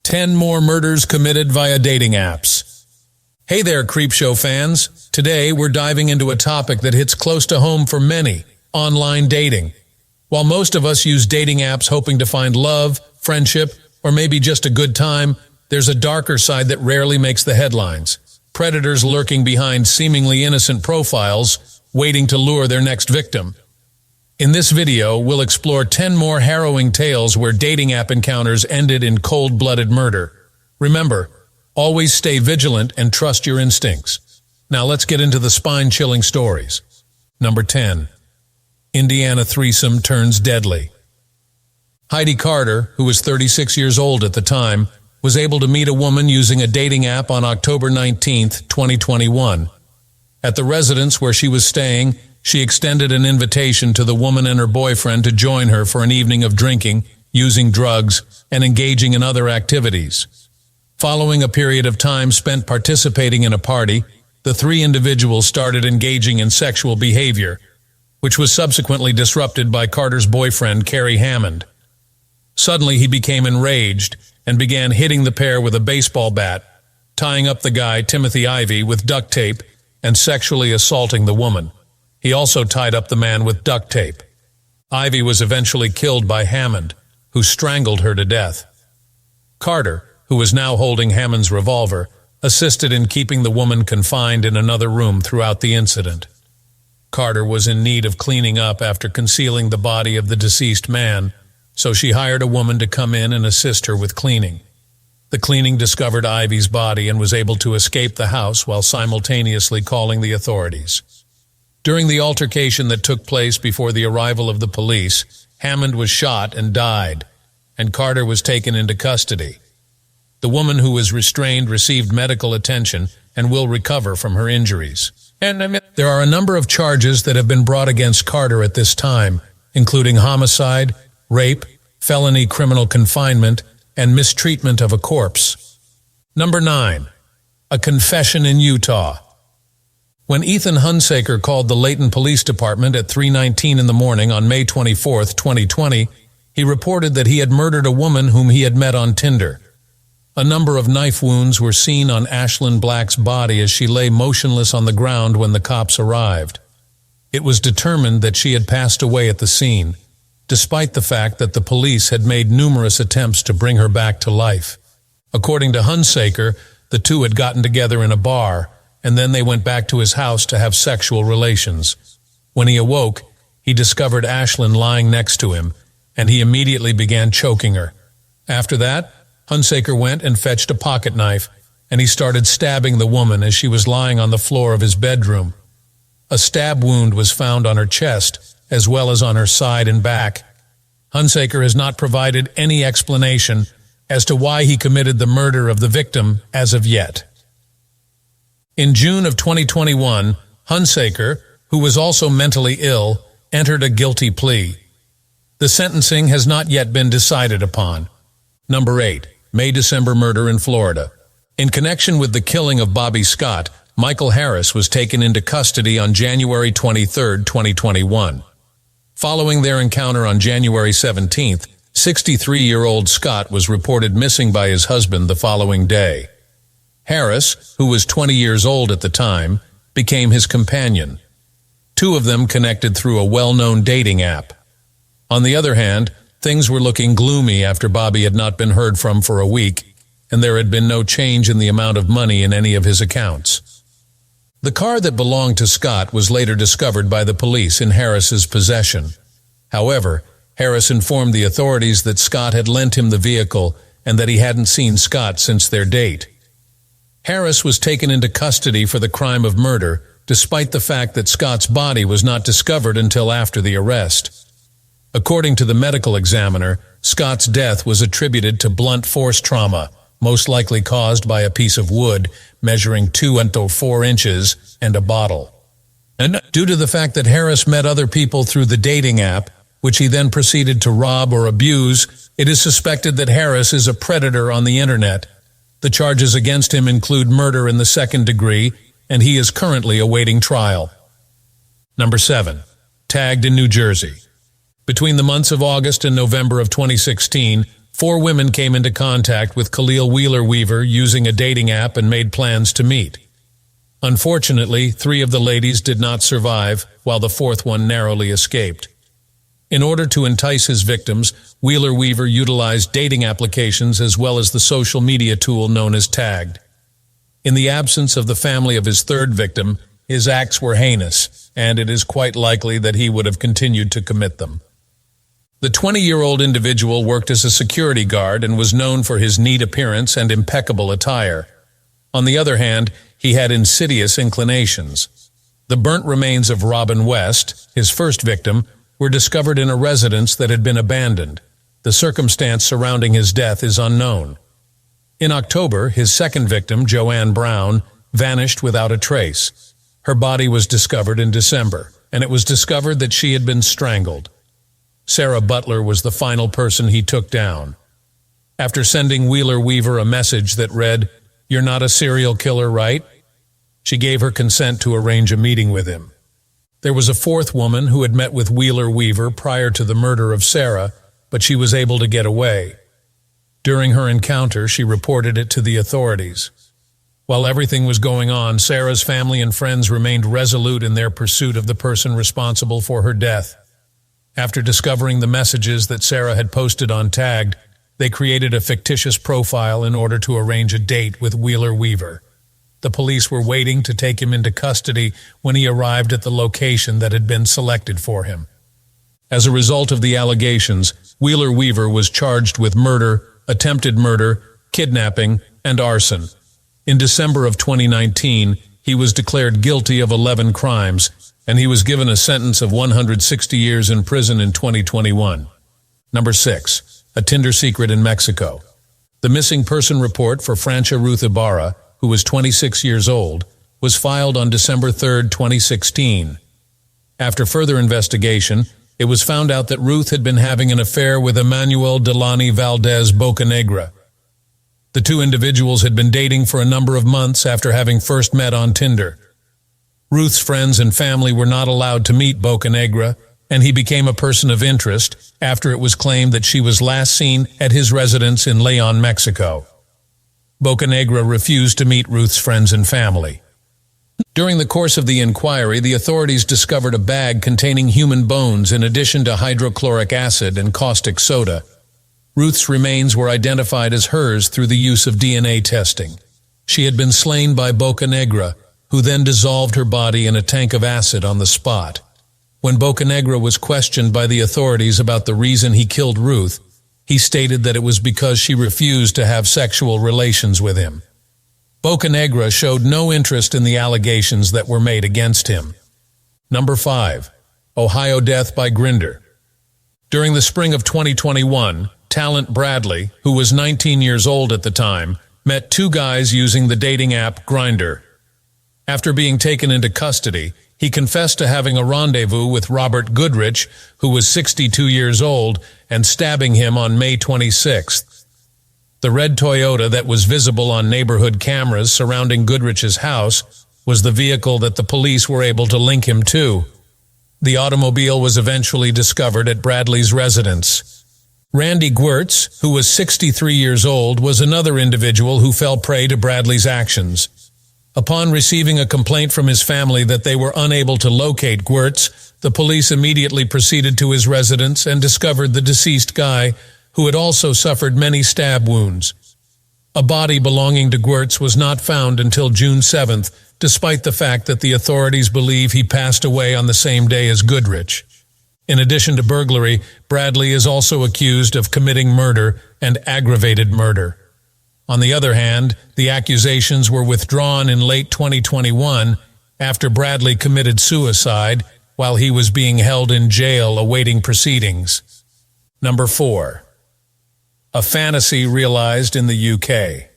10 more murders committed via dating apps. Hey there, Creepshow fans. Today, we're diving into a topic that hits close to home for many: online dating. While most of us use dating apps hoping to find love, friendship, or maybe just a good time, there's a darker side that rarely makes the headlines. Predators lurking behind seemingly innocent profiles, waiting to lure their next victim. In this video, we'll explore 10 more harrowing tales where dating app encounters ended in cold-blooded murder. Remember, always stay vigilant and trust your instincts. Now let's get into the spine-chilling stories. Number 10. Indiana threesome turns deadly. Heidi Carter, who was 36 years old at the time, was able to meet a woman using a dating app on October 19, 2021. At the residence where she was staying, she extended an invitation to the woman and her boyfriend to join her for an evening of drinking, using drugs, and engaging in other activities. Following a period of time spent participating in a party, the three individuals started engaging in sexual behavior, which was subsequently disrupted by Carter's boyfriend, Kerry Hammond. Suddenly, he became enraged and began hitting the pair with a baseball bat, tying up the guy, Timothy Ivy, with duct tape and sexually assaulting the woman. He also tied up the man with duct tape. Ivy was eventually killed by Hammond, who strangled her to death. Carter, who was now holding Hammond's revolver, assisted in keeping the woman confined in another room throughout the incident. Carter was in need of cleaning up after concealing the body of the deceased man, so she hired a woman to come in and assist her with cleaning. The cleaning discovered Ivy's body and was able to escape the house while simultaneously calling the authorities. During the altercation that took place before the arrival of the police, Hammond was shot and died, and Carter was taken into custody. The woman who was restrained received medical attention and will recover from her injuries. There are a number of charges that have been brought against Carter at this time, including homicide, rape, felony criminal confinement, and mistreatment of a corpse. Number 9. A confession in Utah. When Ethan Hunsaker called the Layton Police Department at 3:19 in the morning on May 24, 2020, he reported that he had murdered a woman whom he had met on Tinder. A number of knife wounds were seen on Ashlyn Black's body as she lay motionless on the ground when the cops arrived. It was determined that she had passed away at the scene, despite the fact that the police had made numerous attempts to bring her back to life. According to Hunsaker, the two had gotten together in a bar, and then they went back to his house to have sexual relations. When he awoke, he discovered Ashlyn lying next to him, and he immediately began choking her. After that, Hunsaker went and fetched a pocket knife, and he started stabbing the woman as she was lying on the floor of his bedroom. A stab wound was found on her chest, as well as on her side and back. Hunsaker has not provided any explanation as to why he committed the murder of the victim as of yet. In June of 2021, Hunsaker, who was also mentally ill, entered a guilty plea. The sentencing has not yet been decided upon. Number 8. May-December murder in Florida. In connection with the killing of Bobby Scott, Michael Harris was taken into custody on January 23, 2021. Following their encounter on January 17th, 63-year-old Scott was reported missing by his husband the following day. Harris, who was 20 years old at the time, became his companion. Two of them connected through a well-known dating app. On the other hand, things were looking gloomy after Bobby had not been heard from for a week, and there had been no change in the amount of money in any of his accounts. The car that belonged to Scott was later discovered by the police in Harris's possession. However, Harris informed the authorities that Scott had lent him the vehicle and that he hadn't seen Scott since their date. Harris was taken into custody for the crime of murder, despite the fact that Scott's body was not discovered until after the arrest. According to the medical examiner, Scott's death was attributed to blunt force trauma, most likely caused by a piece of wood measuring 2 to 4 inches and a bottle. And due to the fact that Harris met other people through the dating app, which he then proceeded to rob or abuse, it is suspected that Harris is a predator on the internet. The charges against him include murder in the 2nd degree, and he is currently awaiting trial. Number 7. Tagged in New Jersey. Between the months of August and November of 2016, 4 women came into contact with Khalil Wheeler Weaver using a dating app and made plans to meet. Unfortunately, 3 of the ladies did not survive, while the 4th one narrowly escaped. In order to entice his victims, Wheeler Weaver utilized dating applications as well as the social media tool known as Tagged. In the absence of the family of his 3rd victim, his acts were heinous, and it is quite likely that he would have continued to commit them. The 20-year-old individual worked as a security guard and was known for his neat appearance and impeccable attire. On the other hand, he had insidious inclinations. The burnt remains of Robin West, his first victim, were discovered in a residence that had been abandoned. The circumstance surrounding his death is unknown. In October, his second victim, Joanne Brown, vanished without a trace. Her body was discovered in December, and it was discovered that she had been strangled. Sarah Butler was the final person he took down. After sending Wheeler Weaver a message that read, "You're not a serial killer, right?" she gave her consent to arrange a meeting with him. There was a 4th woman who had met with Wheeler Weaver prior to the murder of Sarah, but she was able to get away. During her encounter, she reported it to the authorities. While everything was going on, Sarah's family and friends remained resolute in their pursuit of the person responsible for her death. After discovering the messages that Sarah had posted on Tagged, they created a fictitious profile in order to arrange a date with Wheeler Weaver. The police were waiting to take him into custody when he arrived at the location that had been selected for him. As a result of the allegations, Wheeler Weaver was charged with murder, attempted murder, kidnapping, and arson. In December of 2019, he was declared guilty of 11 crimes, and he was given a sentence of 160 years in prison in 2021. Number 6. A Tinder secret in Mexico. The missing person report for Francia Ruth Ibarra, who was 26 years old, was filed on December 3, 2016. After further investigation, it was found out that Ruth had been having an affair with Emmanuel Delany Valdez Bocanegra. The 2 individuals had been dating for a number of months after having first met on Tinder. Ruth's friends and family were not allowed to meet Bocanegra, and he became a person of interest after it was claimed that she was last seen at his residence in Leon, Mexico. Bocanegra refused to meet Ruth's friends and family. During the course of the inquiry, the authorities discovered a bag containing human bones in addition to hydrochloric acid and caustic soda. Ruth's remains were identified as hers through the use of DNA testing. She had been slain by Bocanegra, who then dissolved her body in a tank of acid on the spot. When Bocanegra was questioned by the authorities about the reason he killed Ruth, he stated that it was because she refused to have sexual relations with him. Bocanegra showed no interest in the allegations that were made against him. Number 5. Ohio death by Grindr. During the spring of 2021, Talent Bradley, who was 19 years old at the time, met 2 guys using the dating app Grindr. After being taken into custody, he confessed to having a rendezvous with Robert Goodrich, who was 62 years old, and stabbing him on May 26th. The red Toyota that was visible on neighborhood cameras surrounding Goodrich's house was the vehicle that the police were able to link him to. The automobile was eventually discovered at Bradley's residence. Randy Gwertz, who was 63 years old, was another individual who fell prey to Bradley's actions. Upon receiving a complaint from his family that they were unable to locate Gwertz, the police immediately proceeded to his residence and discovered the deceased guy, who had also suffered many stab wounds. A body belonging to Gwertz was not found until June 7th, despite the fact that the authorities believe he passed away on the same day as Goodrich. In addition to burglary, Bradley is also accused of committing murder and aggravated murder. On the other hand, the accusations were withdrawn in late 2021 after Bradley committed suicide while he was being held in jail awaiting proceedings. Number 4. A fantasy realized in the UK.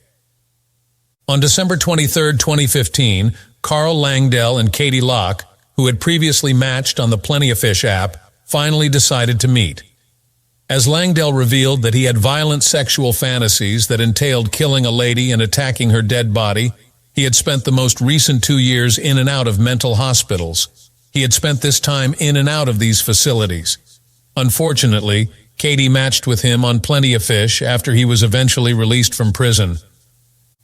On December 23, 2015, Carl Langdell and Katie Locke, who had previously matched on the Plenty of Fish app, finally decided to meet. As Langdell revealed that he had violent sexual fantasies that entailed killing a lady and attacking her dead body, he had spent the most recent 2 years in and out of mental hospitals. He had spent this time in and out of these facilities. Unfortunately, Katie matched with him on Plenty of Fish after he was eventually released from prison.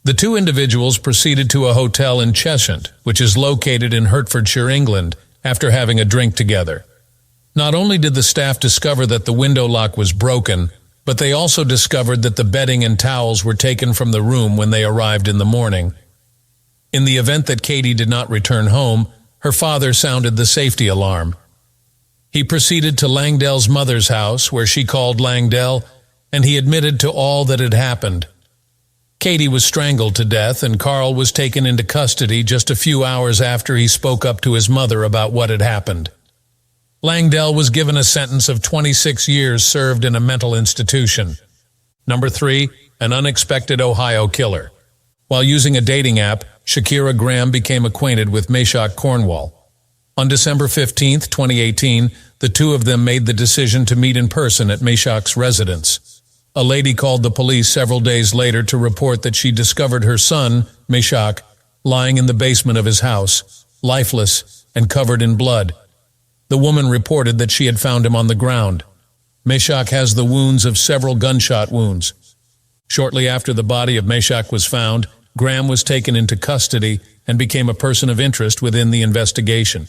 The two individuals proceeded to a hotel in Cheshunt, which is located in Hertfordshire, England, after having a drink together. Not only did the staff discover that the window lock was broken, but they also discovered that the bedding and towels were taken from the room when they arrived in the morning. In the event that Katie did not return home, her father sounded the safety alarm. He proceeded to Langdell's mother's house, where she called Langdell, and he admitted to all that had happened. Katie was strangled to death, and Carl was taken into custody just a few hours after he spoke up to his mother about what had happened. Langdell was given a sentence of 26 years served in a mental institution. Number 3, an unexpected Ohio killer. While using a dating app, Shakira Graham became acquainted with Meshack Cornwall. On December 15, 2018, the two of them made the decision to meet in person at Meshack's residence. A lady called the police several days later to report that she discovered her son, Meshack, lying in the basement of his house, lifeless and covered in blood. The woman reported that she had found him on the ground. Meshack has the wounds of several gunshot wounds. Shortly after the body of Meshack was found, Graham was taken into custody and became a person of interest within the investigation.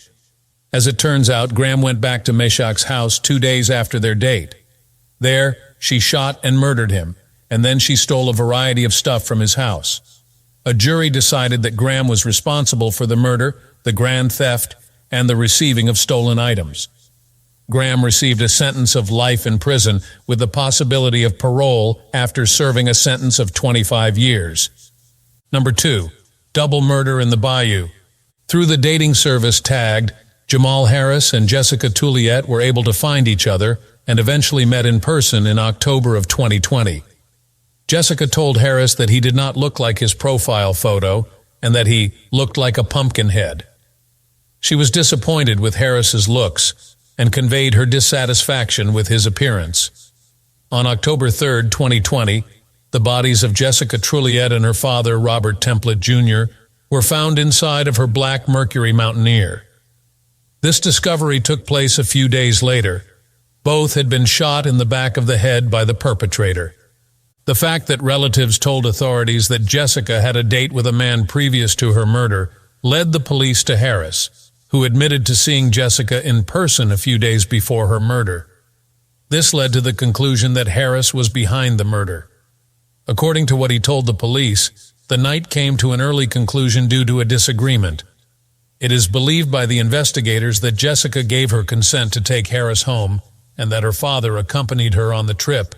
As it turns out, Graham went back to Meshack's house 2 days after their date. There, she shot and murdered him, and then she stole a variety of stuff from his house. A jury decided that Graham was responsible for the murder, the grand theft, and the receiving of stolen items. Graham received a sentence of life in prison with the possibility of parole after serving a sentence of 25 years. Number 2, double murder in the Bayou. Through the dating service Tagged, Jamal Harris and Jessica Touliet were able to find each other and eventually met in person in October of 2020. Jessica told Harris that he did not look like his profile photo and that he looked like a pumpkin head. She was disappointed with Harris's looks and conveyed her dissatisfaction with his appearance. On October 3, 2020, the bodies of Jessica Touliet and her father, Robert Templet Jr., were found inside of her black Mercury Mountaineer. This discovery took place a few days later. Both had been shot in the back of the head by the perpetrator. The fact that relatives told authorities that Jessica had a date with a man previous to her murder led the police to Harris, who admitted to seeing Jessica in person a few days before her murder. This led to the conclusion that Harris was behind the murder. According to what he told the police, the night came to an early conclusion due to a disagreement. It is believed by the investigators that Jessica gave her consent to take Harris home and that her father accompanied her on the trip.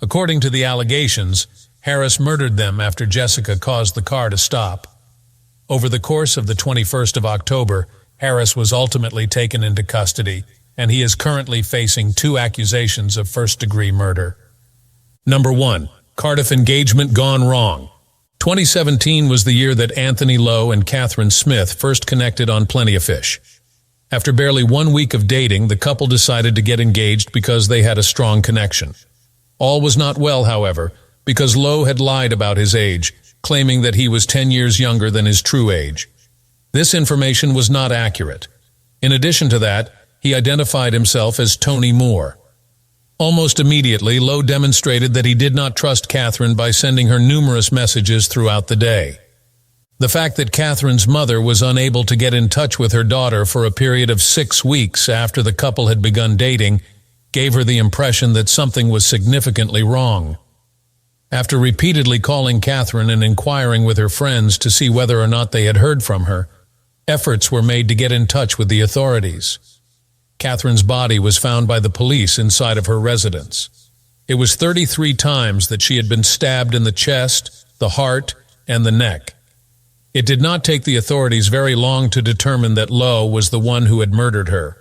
According to the allegations, Harris murdered them after Jessica caused the car to stop. Over the course of the 21st of October, Harris was ultimately taken into custody, and he is currently facing 2 accusations of first-degree murder. Number 1. Cardiff engagement gone wrong. 2017 was the year that Anthony Lowe and Catherine Smith first connected on Plenty of Fish. After barely 1 week of dating, the couple decided to get engaged because they had a strong connection. All was not well, however, because Lowe had lied about his age, claiming that he was 10 years younger than his true age. This information was not accurate. In addition to that, he identified himself as Tony Moore. Almost immediately, Lowe demonstrated that he did not trust Catherine by sending her numerous messages throughout the day. The fact that Catherine's mother was unable to get in touch with her daughter for a period of 6 weeks after the couple had begun dating gave her the impression that something was significantly wrong. After repeatedly calling Catherine and inquiring with her friends to see whether or not they had heard from her, efforts were made to get in touch with the authorities. Catherine's body was found by the police inside of her residence. It was 33 times that she had been stabbed in the chest, the heart, and the neck. It did not take the authorities very long to determine that Lowe was the one who had murdered her.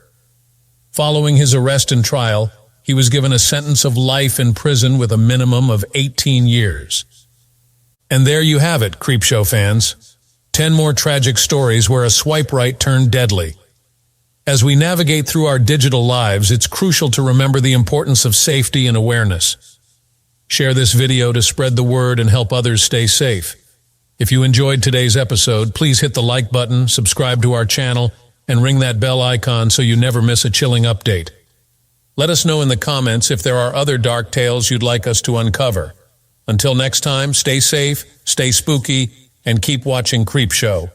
Following his arrest and trial, he was given a sentence of life in prison with a minimum of 18 years. And there you have it, Creepshow fans. 10 more tragic stories where a swipe right turned deadly. As we navigate through our digital lives, it's crucial to remember the importance of safety and awareness. Share this video to spread the word and help others stay safe. If you enjoyed today's episode, please hit the like button, subscribe to our channel, and ring that bell icon so you never miss a chilling update. Let us know in the comments if there are other dark tales you'd like us to uncover. Until next time, stay safe, stay spooky, and keep watching Creepshow.